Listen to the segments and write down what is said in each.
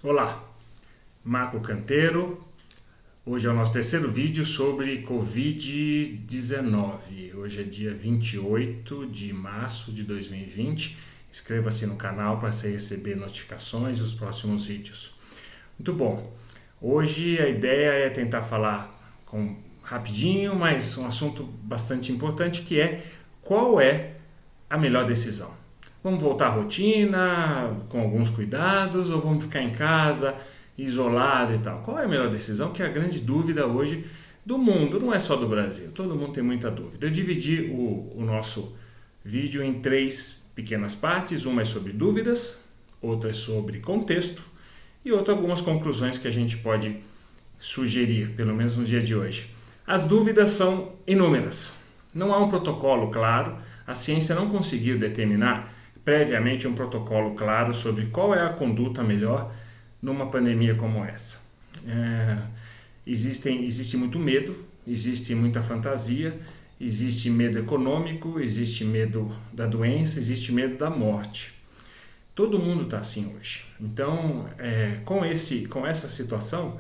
Olá, Marco Canteiro. Hoje é o nosso terceiro vídeo sobre Covid-19. Hoje é dia 28 de março de 2020. Inscreva-se no canal para você receber notificações dos próximos vídeos. Muito bom. Hoje a ideia é tentar falar rapidinho, mas um assunto bastante importante, que é qual é a melhor decisão. Vamos voltar à rotina com alguns cuidados ou vamos ficar em casa, isolado e tal? Qual é a melhor decisão? Que é a grande dúvida hoje do mundo, não é só do Brasil. Todo mundo tem muita dúvida. Eu dividi o nosso vídeo em três pequenas partes. Uma é sobre dúvidas, outra é sobre contexto e outra algumas conclusões que a gente pode sugerir, pelo menos no dia de hoje. As dúvidas são inúmeras. Não há um protocolo claro. A ciência não conseguiu determinar previamente um protocolo claro sobre qual é a conduta melhor numa pandemia como essa. Existe muito medo, existe muita fantasia, existe medo econômico, existe medo da doença, existe medo da morte. Todo mundo está assim hoje. Então, com essa situação,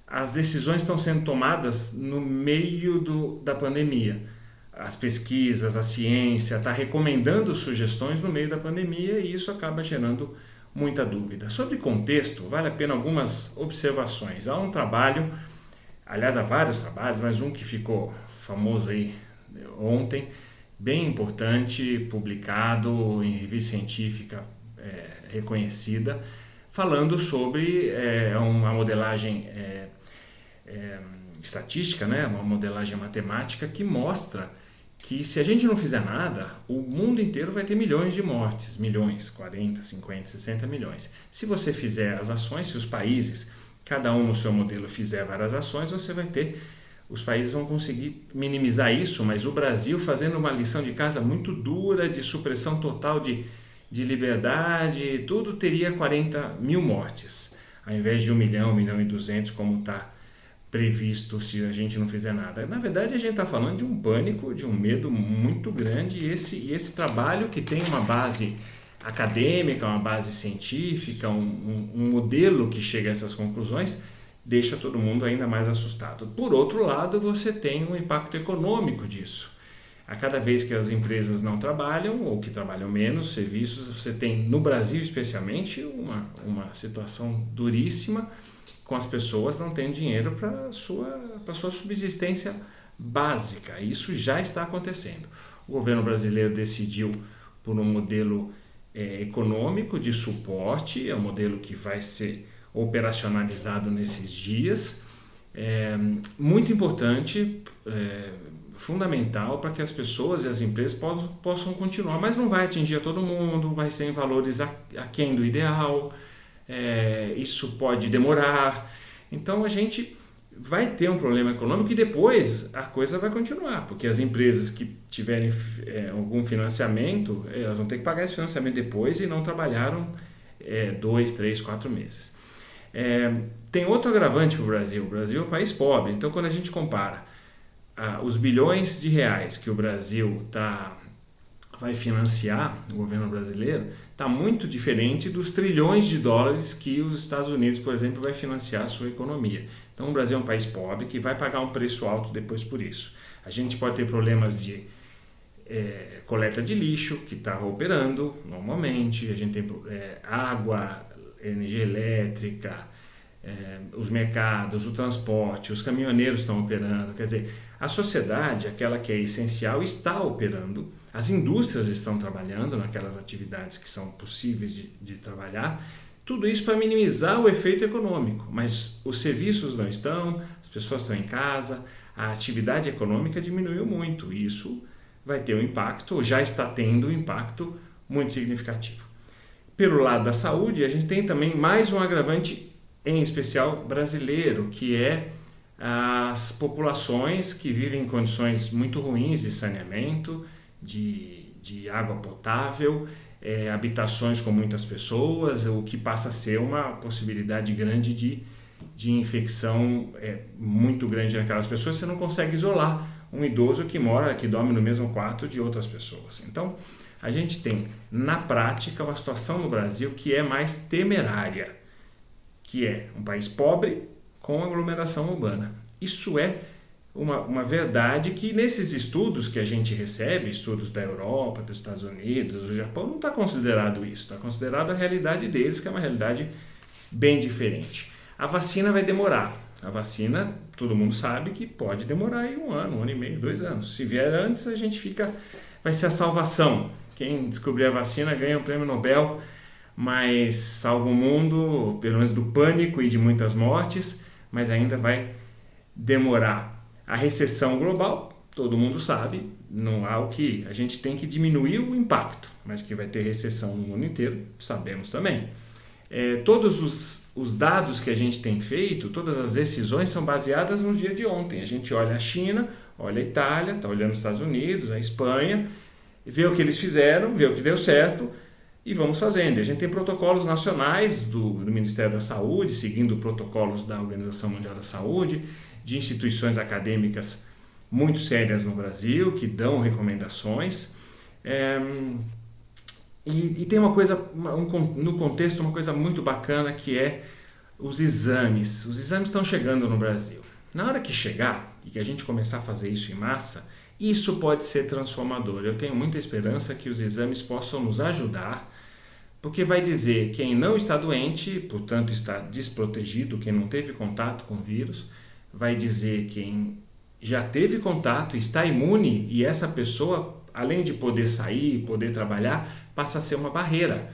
as decisões estão sendo tomadas no meio da pandemia. As pesquisas, a ciência está recomendando sugestões no meio da pandemia e isso acaba gerando muita dúvida. Sobre contexto, vale a pena algumas observações. Há um trabalho, aliás, há vários trabalhos, mas um que ficou famoso aí ontem, bem importante, publicado em revista científica reconhecida, falando sobre uma modelagem estatística, uma modelagem matemática que mostra que se a gente não fizer nada, o mundo inteiro vai ter milhões de mortes, milhões, 40, 50, 60 milhões. Se você fizer as ações, se os países, cada um no seu modelo, fizer várias ações, os países vão conseguir minimizar isso, mas o Brasil, fazendo uma lição de casa muito dura, de supressão total de liberdade, tudo teria 40 mil mortes, ao invés de 1 milhão e 200, como está previsto se a gente não fizer nada. Na verdade, a gente está falando de um pânico, de um medo muito grande, e esse trabalho que tem uma base acadêmica, uma base científica, um modelo que chega a essas conclusões, deixa todo mundo ainda mais assustado. Por outro lado, você tem um impacto econômico disso. A cada vez que as empresas não trabalham, ou que trabalham menos serviços, você tem, no Brasil especialmente, uma situação duríssima, com as pessoas não tendo dinheiro para a sua subsistência básica. Isso já está acontecendo. O governo brasileiro decidiu por um modelo econômico de suporte, é um modelo que vai ser operacionalizado nesses dias. Muito importante, fundamental para que as pessoas e as empresas possam continuar, mas não vai atingir a todo mundo, vai ser em valores aquém do ideal. Isso pode demorar, então a gente vai ter um problema econômico e depois a coisa vai continuar, porque as empresas que tiverem algum financiamento, elas vão ter que pagar esse financiamento depois e não trabalharam 2, 3, 4 meses. Tem outro agravante para o Brasil. O Brasil é um país pobre, então quando a gente compara os bilhões de reais que o Brasil vai financiar, o governo brasileiro, está muito diferente dos trilhões de dólares que os Estados Unidos, por exemplo, vai financiar a sua economia. Então o Brasil é um país pobre que vai pagar um preço alto depois por isso. A gente pode ter problemas de coleta de lixo, que está operando normalmente, a gente tem água, energia elétrica, os mercados, o transporte, os caminhoneiros estão operando. Quer dizer, a sociedade, aquela que é essencial, está operando, as indústrias estão trabalhando naquelas atividades que são possíveis de trabalhar, tudo isso para minimizar o efeito econômico, mas os serviços não estão, as pessoas estão em casa, a atividade econômica diminuiu muito e isso vai ter um impacto, ou já está tendo um impacto muito significativo. Pelo lado da saúde, a gente tem também mais um agravante, em especial brasileiro, que é as populações que vivem em condições muito ruins de saneamento, de água potável, habitações com muitas pessoas, o que passa a ser uma possibilidade grande de infecção muito grande naquelas pessoas. Você não consegue isolar um idoso que dorme no mesmo quarto de outras pessoas. Então, a gente tem, na prática, uma situação no Brasil que é mais temerária, que é um país pobre com aglomeração urbana. Isso é uma verdade que nesses estudos que a gente recebe, estudos da Europa, dos Estados Unidos, do Japão, não está considerado isso, está considerado a realidade deles, que é uma realidade bem diferente. A vacina vai demorar. A vacina, todo mundo sabe que pode demorar aí 1 ano e meio, 2 anos. Se vier antes, a gente vai ser a salvação. Quem descobrir a vacina ganha o prêmio Nobel, mas salva o mundo, pelo menos do pânico e de muitas mortes, mas ainda vai demorar. A recessão global, todo mundo sabe, não há o que. A gente tem que diminuir o impacto, mas que vai ter recessão no mundo inteiro, sabemos também. Todos os dados que a gente tem feito, todas as decisões são baseadas no dia de ontem. A gente olha a China, olha a Itália, está olhando os Estados Unidos, a Espanha, vê o que eles fizeram, vê o que deu certo e vamos fazendo. A gente tem protocolos nacionais do Ministério da Saúde, seguindo protocolos da Organização Mundial da Saúde, de instituições acadêmicas muito sérias no Brasil, que dão recomendações. E tem uma coisa, no contexto, uma coisa muito bacana, que é os exames. Os exames estão chegando no Brasil. Na hora que chegar e que a gente começar a fazer isso em massa, isso pode ser transformador. Eu tenho muita esperança que os exames possam nos ajudar, porque vai dizer quem não está doente, portanto está desprotegido, quem não teve contato com o vírus, vai dizer quem já teve contato, está imune, e essa pessoa, além de poder sair, poder trabalhar, passa a ser uma barreira,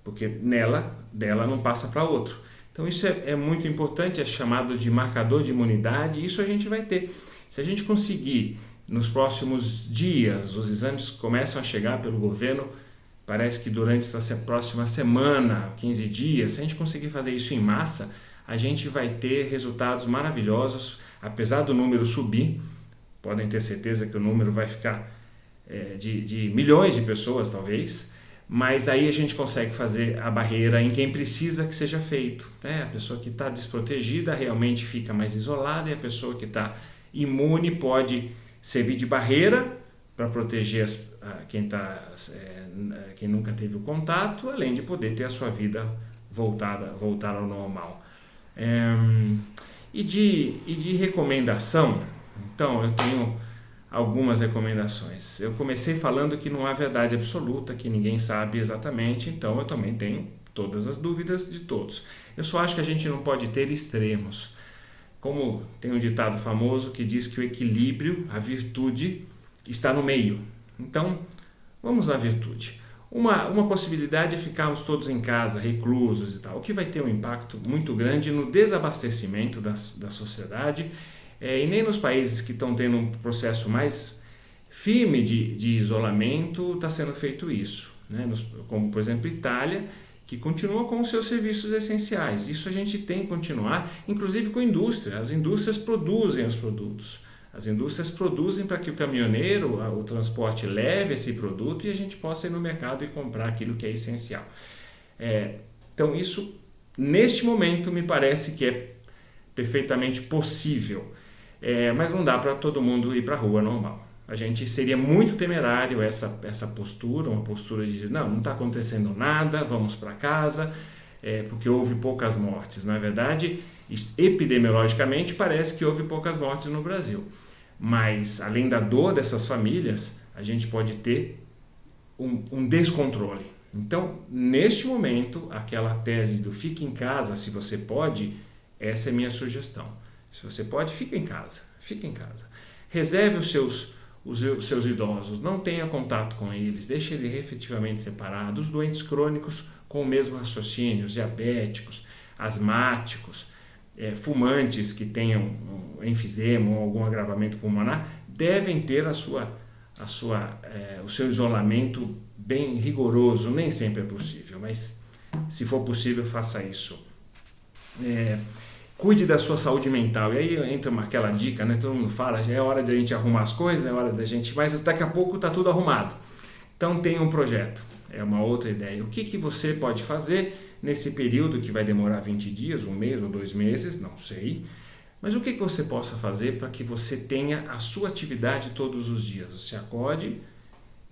porque dela não passa para outro. Então isso é muito importante, é chamado de marcador de imunidade, e isso a gente vai ter. Se a gente conseguir, nos próximos dias, os exames começam a chegar pelo governo, parece que durante essa próxima semana, 15 dias, se a gente conseguir fazer isso em massa, a gente vai ter resultados maravilhosos, apesar do número subir. Podem ter certeza que o número vai ficar de milhões de pessoas, talvez, mas aí a gente consegue fazer a barreira em quem precisa que seja feito. A pessoa que está desprotegida realmente fica mais isolada, e a pessoa que está imune pode servir de barreira para proteger quem nunca teve o contato, além de poder ter a sua vida voltar ao normal. E de recomendação, então eu tenho algumas recomendações. Eu comecei falando que não há verdade absoluta, que ninguém sabe exatamente, então eu também tenho todas as dúvidas de todos. Eu só acho que a gente não pode ter extremos. Como tem um ditado famoso que diz que o equilíbrio, a virtude, está no meio. Então, vamos à virtude. Uma possibilidade é ficarmos todos em casa, reclusos e tal, o que vai ter um impacto muito grande no desabastecimento da sociedade, e nem nos países que estão tendo um processo mais firme de isolamento está sendo feito isso, como, por exemplo, Itália, que continua com os seus serviços essenciais. Isso a gente tem que continuar, inclusive com a indústria. As indústrias produzem os produtos. As indústrias produzem para que o caminhoneiro, o transporte, leve esse produto e a gente possa ir no mercado e comprar aquilo que é essencial. Então isso, neste momento, me parece que é perfeitamente possível. Mas não dá para todo mundo ir para a rua normal. A gente seria muito temerário essa postura, uma postura de dizer, não está acontecendo nada, vamos para casa, porque houve poucas mortes. Na verdade, epidemiologicamente, parece que houve poucas mortes no Brasil. Mas, além da dor dessas famílias, a gente pode ter um descontrole. Então, neste momento, aquela tese do fique em casa se você pode, essa é a minha sugestão. Se você pode, fique em casa. Reserve os seus idosos, não tenha contato com eles, deixe eles efetivamente separados. Os doentes crônicos com o mesmo raciocínio, os diabéticos, asmáticos, fumantes que tenham enfisema ou algum agravamento pulmonar, devem ter o seu isolamento bem rigoroso. Nem sempre é possível, mas se for possível, faça isso. Cuide da sua saúde mental. E aí entra aquela dica, todo mundo fala, é hora de a gente arrumar as coisas, mas daqui a pouco está tudo arrumado. Então tenha um projeto, é uma outra ideia. O que você pode fazer nesse período que vai demorar 20 dias, 1 mês ou 2 meses, não sei, mas o que você possa fazer para que você tenha a sua atividade todos os dias? Você acorde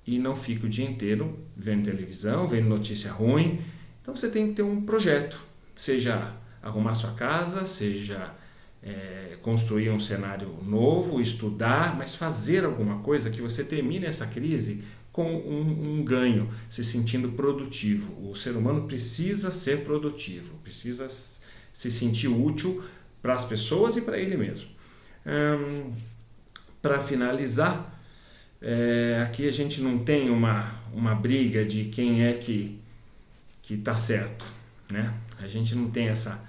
e não fique o dia inteiro vendo televisão, vendo notícia ruim. Então você tem que ter um projeto, seja arrumar sua casa, seja construir um cenário novo, estudar, mas fazer alguma coisa que você termine essa crise com um ganho, se sentindo produtivo. O ser humano precisa ser produtivo, precisa se sentir útil para as pessoas e para ele mesmo. Para finalizar, aqui a gente não tem uma briga de quem é que está certo, né? A gente não tem essa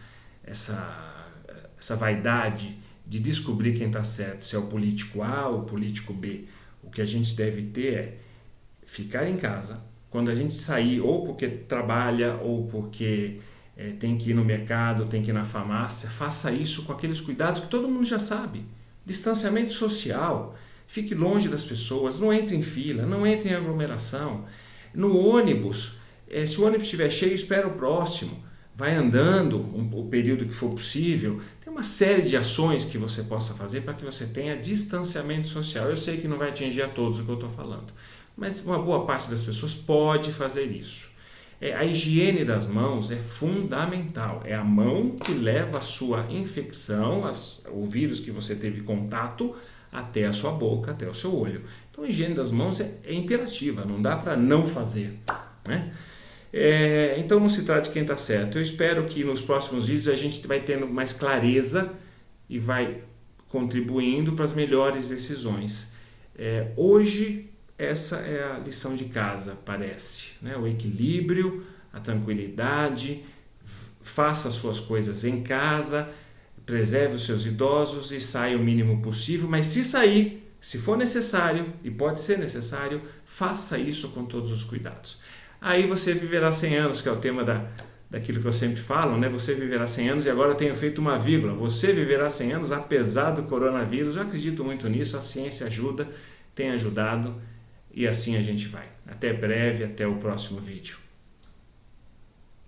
vaidade de descobrir quem está certo, se é o político A ou o político B. O que a gente deve ter é ficar em casa. Quando a gente sair, ou porque trabalha, ou porque tem que ir no mercado, tem que ir na farmácia, faça isso com aqueles cuidados que todo mundo já sabe. Distanciamento social, fique longe das pessoas, não entre em fila, não entre em aglomeração. No ônibus, se o ônibus estiver cheio, espera o próximo. Vai andando o período que for possível. Tem uma série de ações que você possa fazer para que você tenha distanciamento social. Eu sei que não vai atingir a todos o que eu estou falando, mas uma boa parte das pessoas pode fazer isso. A higiene das mãos é fundamental. É a mão que leva a sua infecção, o vírus que você teve contato, até a sua boca, até o seu olho. Então a higiene das mãos é imperativa, não dá para não fazer, né? Então não se trata de quem está certo. Eu espero que nos próximos vídeos a gente vai tendo mais clareza e vai contribuindo para as melhores decisões. Hoje essa é a lição de casa, parece, né? O equilíbrio, a tranquilidade, faça as suas coisas em casa, preserve os seus idosos e saia o mínimo possível, mas se sair, se for necessário, e pode ser necessário, faça isso com todos os cuidados. Aí você viverá 100 anos, que é o tema daquilo que eu sempre falo, né? Você viverá 100 anos e agora eu tenho feito uma vírgula. Você viverá 100 anos apesar do coronavírus. Eu acredito muito nisso, a ciência ajuda, tem ajudado e assim a gente vai. Até breve, até o próximo vídeo.